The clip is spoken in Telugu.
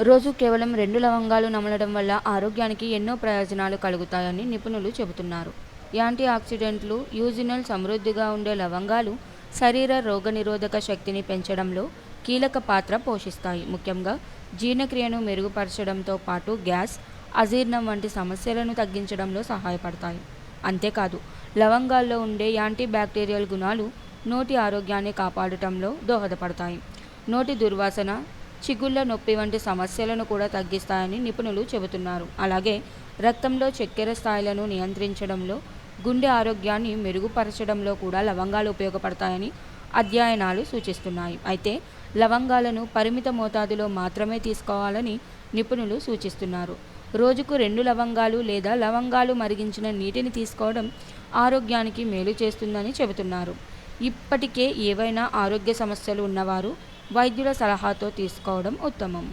రోజు కేవలం 2 లవంగాలు నమలడం వల్ల ఆరోగ్యానికి ఎన్నో ప్రయోజనాలు కలుగుతాయని నిపుణులు చెబుతున్నారు. యాంటీ ఆక్సిడెంట్లు, యూజినల్ సమృద్ధిగా ఉండే లవంగాలు శరీర రోగనిరోధక శక్తిని పెంచడంలో కీలక పాత్ర పోషిస్తాయి. ముఖ్యంగా జీర్ణక్రియను మెరుగుపరచడంతో పాటు గ్యాస్, అజీర్ణం వంటి సమస్యలను తగ్గించడంలో సహాయపడతాయి. అంతేకాదు, లవంగాల్లో ఉండే యాంటీ బ్యాక్టీరియల్ గుణాలు నోటి ఆరోగ్యాన్ని కాపాడటంలో దోహదపడతాయి. నోటి దుర్వాసన, చిగుళ్ళ నొప్పి వంటి సమస్యలను కూడా తగ్గిస్తాయని నిపుణులు చెబుతున్నారు. అలాగే రక్తంలో చక్కెర స్థాయిలను నియంత్రించడంలో, గుండె ఆరోగ్యాన్ని మెరుగుపరచడంలో కూడా లవంగాలు ఉపయోగపడతాయని అధ్యయనాలు సూచిస్తున్నాయి. అయితే లవంగాలను పరిమిత మోతాదులో మాత్రమే తీసుకోవాలని నిపుణులు సూచిస్తున్నారు. రోజుకు 2 లవంగాలు లేదా లవంగాలు మరిగించిన నీటిని తీసుకోవడం ఆరోగ్యానికి మేలు చేస్తుందని చెబుతున్నారు. ఇప్పటికే ఏవైనా ఆరోగ్య సమస్యలు ఉన్నవారు వైద్యుల సలహాతో తీసుకోవడం ఉత్తమం.